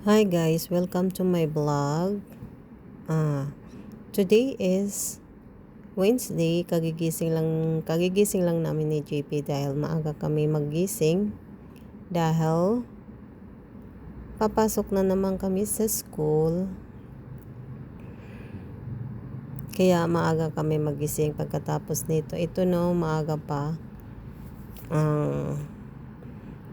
Hi guys, welcome to my vlog. Today is Wednesday. Kagigising lang namin ni JP dahil maaga kami maggising dahil papasok na naman kami sa school. Kaya maaga kami magising pagkatapos nito. Ito no, maaga pa.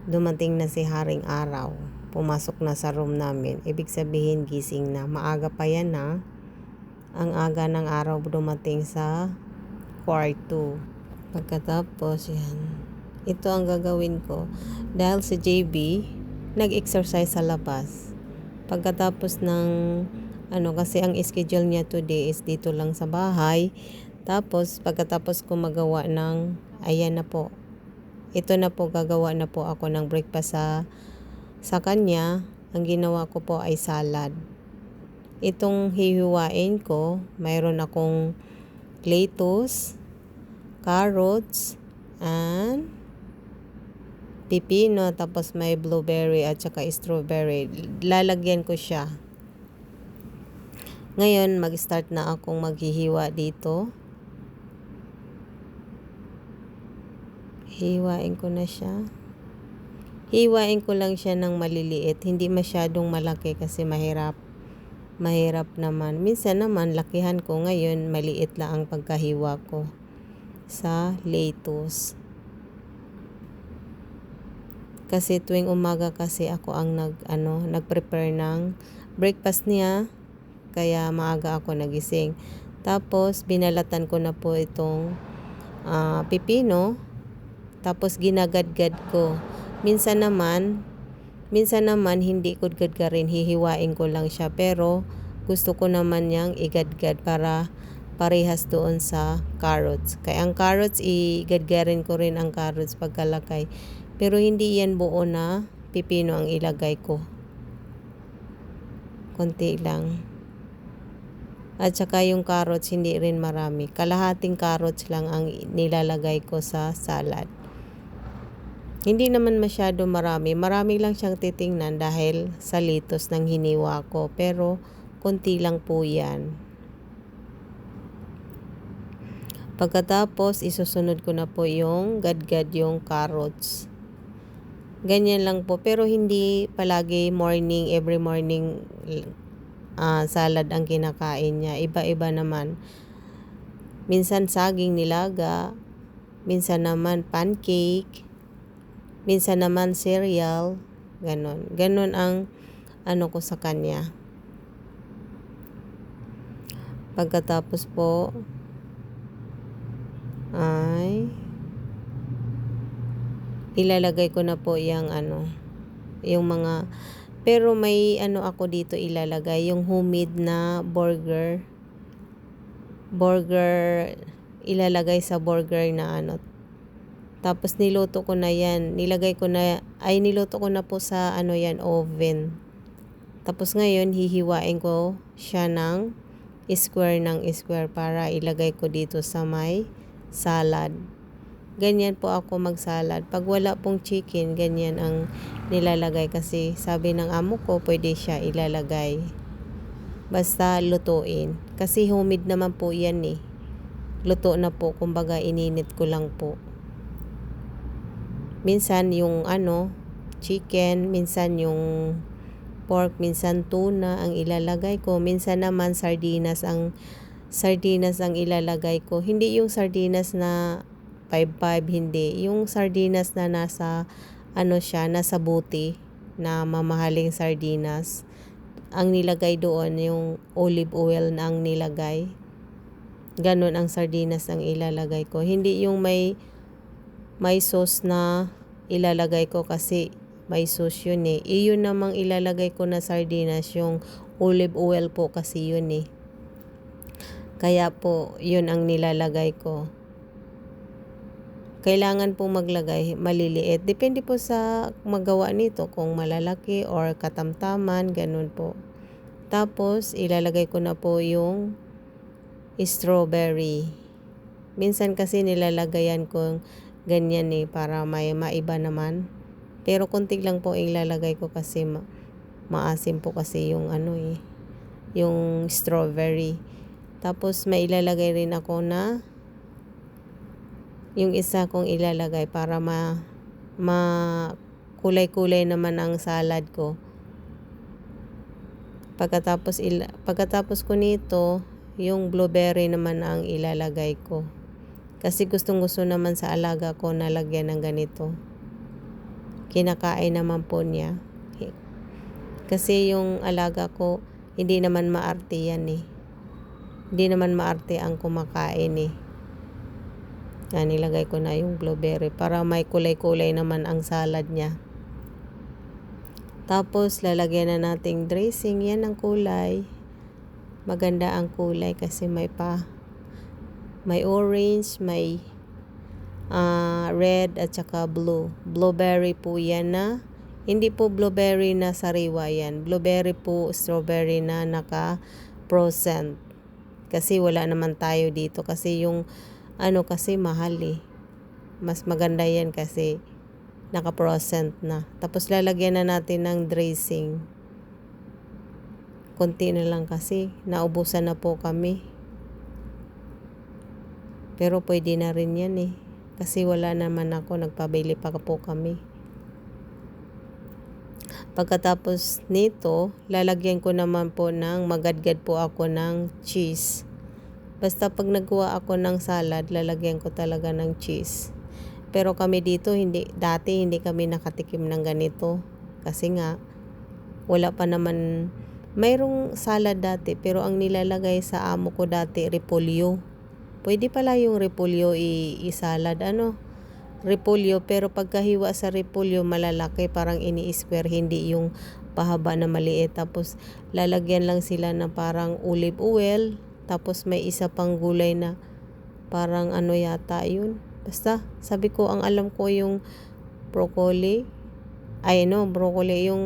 Dumating na si Haring Araw. Pumasok na sa room namin. Ibig sabihin gising na. Maaga pa yan ha. Ang aga ng araw dumating sa kwarto. Pagkatapos yan. Ito ang gagawin ko. Dahil si JB nag-exercise sa labas. Pagkatapos ng kasi ang schedule niya today is dito lang sa bahay. Tapos pagkatapos ko magawa ng ayan na po. Ito na po, gagawa na po ako ng breakfast sa kanya. Ang ginawa ko po ay salad. Itong hihiwain ko, mayroon akong lettuce, carrots, and pipino, tapos may blueberry at saka strawberry. Lalagyan ko siya. Ngayon, mag-start na akong maghihiwa dito. Hiwain ko na siya. Hiwain ko lang siya ng maliliit. Hindi masyadong malaki kasi mahirap. Mahirap naman. Minsan naman, lakihan ko. Ngayon, maliit lang ang pagkahiwa ko sa lettuce. Kasi tuwing umaga kasi ako ang nag-prepare ng breakfast niya. Kaya maaga ako nagising. Tapos, binalatan ko na po itong pipino. Tapos ginagadgad ko. Minsan naman hindi ko gadgarin, hihiwain ko lang siya. Pero gusto ko naman niyang igadgad para parehas doon sa carrots. Kaya ang carrots, igadgarin ko rin ang carrots pagkalakay. Pero hindi yan buo na pipino ang ilagay ko. Konti lang. At saka yung carrots hindi rin marami. Kalahating carrots lang ang nilalagay ko sa salad. Hindi naman masyado marami. Marami lang siyang titingnan dahil sa lettuce ng hiniwa ko. Pero konti lang po yan. Pagkatapos, isusunod ko na po yung gadgad yung carrots. Ganyan lang po. Pero hindi palagi every morning salad ang kinakain niya. Iba-iba naman. Minsan saging nilaga. Minsan naman pancake. Minsan naman cereal, ganon. Ganon ang ko sa kanya. Pagkatapos po ay ilalagay ko na po yung mga, pero may ako dito ilalagay, yung homemade na burger ilalagay sa burger na Tapos niluto ko na yan. Niluto ko na po sa oven. Tapos ngayon hihiwain ko siya ng square para ilagay ko dito sa may salad. Ganyan po ako magsalad. Pag wala pong chicken, ganyan ang nilalagay kasi sabi ng amo ko pwede siya ilalagay. Basta lutuin. Kasi homemade naman po yan eh. Luto na po, kumbaga ininit ko lang po. Minsan yung chicken, minsan yung pork, minsan tuna ang ilalagay ko. Minsan naman sardinas ang ilalagay ko. Hindi yung sardinas na 5-5, hindi. Yung sardinas na nasa nasa buti na mamahaling sardinas. Ang nilagay doon yung olive oil na ang nilagay. Ganon ang sardinas ang ilalagay ko. Hindi yung may sauce na ilalagay ko kasi may sauce yun eh. Iyon namang ilalagay ko na sardinas, yung olive oil po kasi yun eh. Kaya po, yun ang nilalagay ko. Kailangan po maglagay maliliit. Depende po sa magawa nito, kung malalaki or katamtaman, ganun po. Tapos, ilalagay ko na po yung strawberry. Minsan kasi nilalagayan ko ganyan para may maiba naman. Pero konti lang po ilalagay ko kasi Maasim po kasi yung yung strawberry. Tapos may ilalagay rin ako na yung isa kong ilalagay para kulay-kulay naman ang salad ko. Pagkatapos ko nito, yung blueberry naman ang ilalagay ko. Kasi gustong-gusto naman sa alaga ko na lagyan ng ganito. Kinakain naman po niya. Kasi yung alaga ko, hindi naman maarte yan eh. Hindi naman maarte ang kumakain eh. Yan, nilagay ko na yung blueberry para may kulay-kulay naman ang salad niya. Tapos, lalagyan na nating dressing. Yan ang kulay. Maganda ang kulay kasi may orange, may red at saka blue. Blueberry po yan na. Hindi po blueberry na sariwa yan. Blueberry po, strawberry na naka-procent. Kasi wala naman tayo dito. Kasi yung kasi mahal eh. Mas maganda yan kasi naka-procent na. Tapos lalagyan na natin ng dressing. Konti na lang kasi. Naubusan na po kami. Pero pwede na rin yan eh. Kasi wala naman ako. Nagpabili pa po kami. Pagkatapos nito, lalagyan ko naman po magadgad po ako ng cheese. Basta pag nagkuha ako ng salad, lalagyan ko talaga ng cheese. Pero kami dito, dati hindi kami nakatikim ng ganito. Kasi nga, wala pa naman, mayroong salad dati, pero ang nilalagay sa amo ko dati, repolyo. Pwede pala yung repolyo i-salad, repolyo, pero pagkahiwa sa repolyo malalaki, parang ini-square, hindi yung pahaba na maliit. Tapos lalagyan lang sila na parang olive oil, tapos may isa pang gulay na parang yata yun. Basta sabi ko, ang alam ko yung broccoli, yung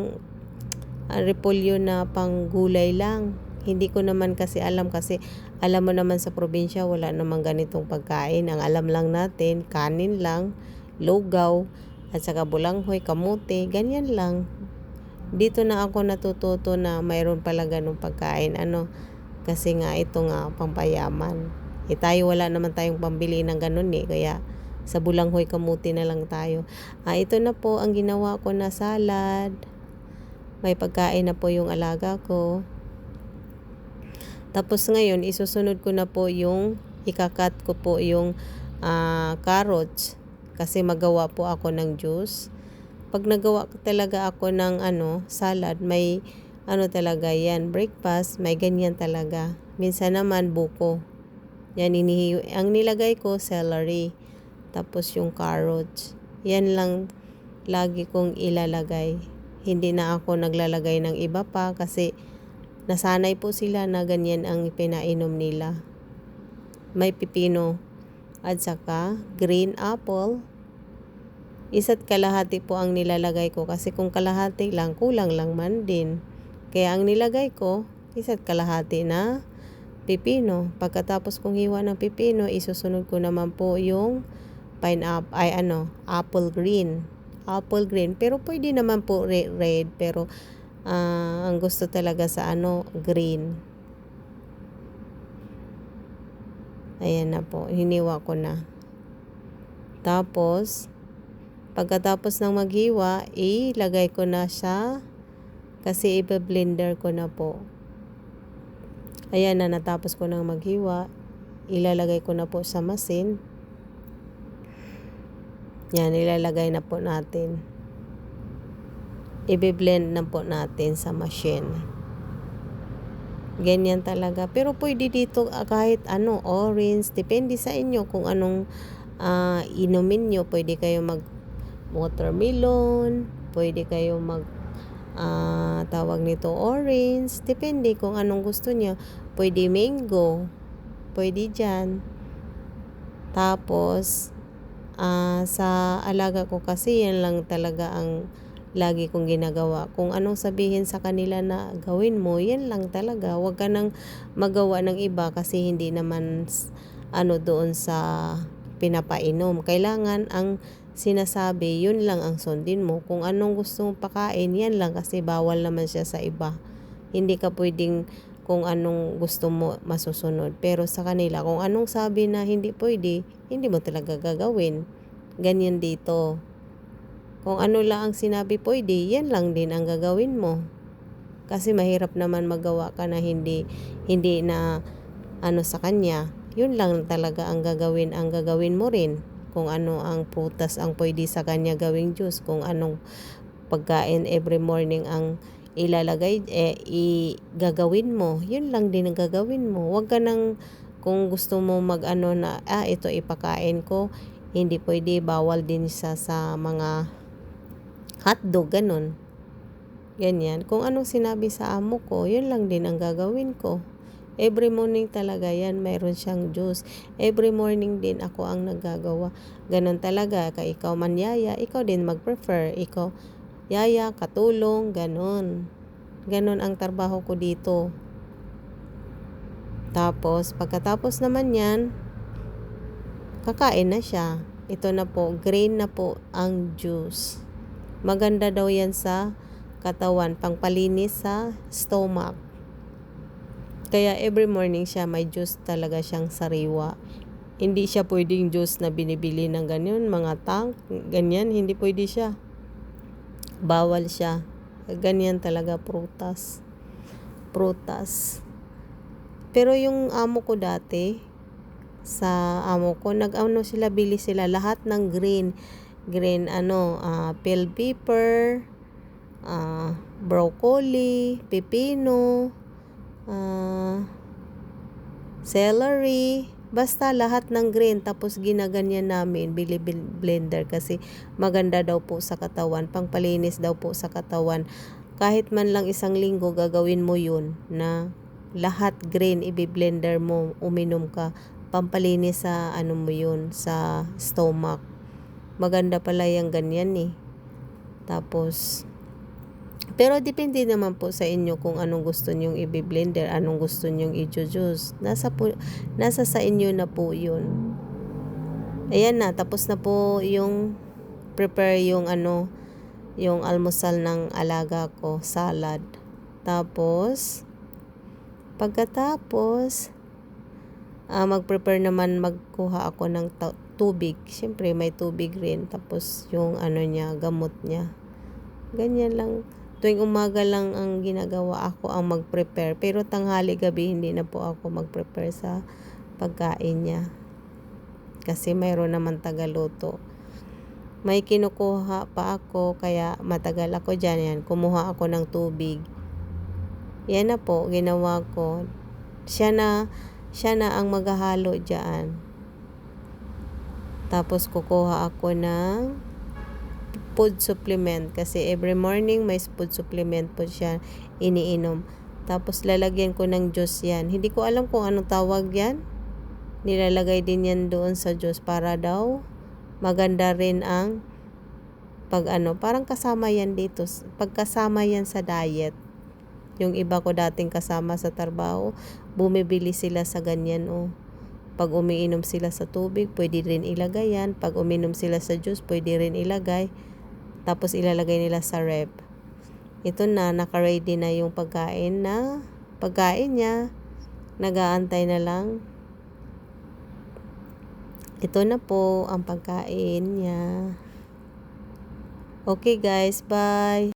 repolyo na pang gulay lang. Hindi ko naman kasi alam, kasi alam mo naman sa probinsya wala namang ganitong pagkain. Ang alam lang natin, kanin lang, lugaw, at saka bulanghoy, kamote, ganyan lang. Dito na ako natututo na mayroon pala ganong pagkain. Kasi nga ito nga pampayaman. Tayo wala naman tayong pambili ng ganon eh. Kaya sa bulanghoy, kamote na lang tayo. Ito na po ang ginawa ko na salad. May pagkain na po yung alaga ko. Tapos ngayon, isusunod ko na po ikakat ko po yung carrots. Kasi magawa po ako ng juice. Pag nagawa talaga ako ng salad, may talaga yan. Breakfast, may ganyan talaga. Minsan naman buko. Yan, ang nilagay ko, celery. Tapos yung carrots. Yan lang lagi kong ilalagay. Hindi na ako naglalagay ng iba pa kasi nasanay po sila na ganyan ang pinainom nila. May pipino at saka green apple. Isa't kalahati po ang nilalagay ko kasi kung kalahati lang, kulang lang man din. Kaya ang nilagay ko, isa't kalahati na pipino. Pagkatapos kong hiwa ng pipino, isusunod ko naman po yung apple green. Apple green. Pero pwede naman po red, pero ang gusto talaga sa green. Ayan na po, hiniwa ko na. Tapos, pagkatapos ng maghiwa, ilagay ko na siya kasi ibe-blender ko na po. Ayan na, natapos ko nang maghiwa. Ilalagay ko na po sa machine. Yan, ilalagay na po natin. Ibe-blend na po natin sa machine. Ganyan talaga. Pero pwede dito kahit orange. Depende sa inyo kung anong inumin nyo. Pwede kayo mag watermelon. Pwede kayo mag tawag nito orange. Depende kung anong gusto nyo. Pwede mango. Pwede dyan. Tapos, sa alaga ko kasi yan lang talaga ang lagi kong ginagawa. Kung anong sabihin sa kanila na gawin mo, yan lang talaga. Huwag ka nang magawa ng iba kasi hindi naman doon sa pinapainom. Kailangan ang sinasabi, yun lang ang sundin mo. Kung anong gusto mong pakain, yan lang kasi bawal naman siya sa iba. Hindi ka pwedeng kung anong gusto mo masusunod. Pero sa kanila, kung anong sabi na hindi pwede, hindi mo talaga gagawin. Ganyan dito. Kung ano lang ang sinabi pwede, yan lang din ang gagawin mo. Kasi mahirap naman magawa ka na hindi na ano sa kanya. Yun lang talaga ang gagawin mo rin. Kung ano ang prutas ang pwede sa kanya gawing juice, kung anong pagkain every morning ang ilalagay, gagawin mo, yun lang din ang gagawin mo. Huwag ka nang, kung gusto mo mag-ano na, ito ipakain ko, hindi pwede, bawal din siya sa mga hotdog, ganun. Ganyan. Kung anong sinabi sa amo ko, yun lang din ang gagawin ko. Every morning talaga yan, mayroon siyang juice. Every morning din ako ang naggagawa. Ganon talaga. Ikaw man yaya, ikaw din mag-prefer. Ikaw yaya, katulong, ganon. Ganon ang trabaho ko dito. Tapos, pagkatapos naman yan, kakain na siya. Ito na po, green na po ang juice. Maganda daw yan sa katawan, pangpalinis sa stomach. Kaya every morning siya may juice talaga siyang sariwa. Hindi siya pwedeng juice na binibili ng ganyan, mga tank, ganyan, hindi pwede siya. Bawal siya. Ganyan talaga prutas. Pero yung amo ko dati, sa amo ko, sila, bili sila lahat ng green, bell pepper, broccoli, pepino, celery, basta lahat ng green. Tapos ginaganyan namin, blender kasi maganda daw po sa katawan, pangpalinis daw po sa katawan. Kahit man lang 1 linggo gagawin mo yun, na lahat green i-blender mo, uminom ka, pampalinis sa mo yun, sa stomach. Maganda pala yung ganyan Tapos pero depende naman po sa inyo kung anong gusto nyong i-blender, anong gusto nyong i-juice. Nasa sa inyo na po yun. Ayan na, tapos na po yung prepare yung yung almusal ng alaga ko, salad. Tapos, pagkatapos, mag-prepare naman, magkuha ako ng tubig. Siyempre, may tubig rin. Tapos, yung gamot niya. Ganyan lang. Tuwing umaga lang ang ginagawa, ako ang mag-prepare. Pero tanghali, gabi, hindi na po ako mag-prepare sa pagkain niya. Kasi mayroon naman tagaluto. May kinukuha pa ako, kaya matagal ako dyan. Yan, kumuha ako ng tubig. Yan na po, ginawa ko. Siya na ang maghahalo dyan. Tapos kukuha ako ng food supplement kasi every morning may food supplement po siya iniinom. Tapos lalagyan ko ng juice yan. Hindi ko alam kung anong tawag yan. Nilalagay din yan doon sa juice para daw maganda rin ang parang kasama yan dito. Pagkasama yan sa diet. Yung iba ko dating kasama sa trabaho, bumibili sila sa ganyan Pag umiinom sila sa tubig, pwede rin ilagay yan. Pag uminom sila sa juice, pwede rin ilagay. Tapos ilalagay nila sa ref. Ito na, naka-ready na yung pagkain niya. Nag-aantay na lang. Ito na po ang pagkain niya. Okay guys, bye!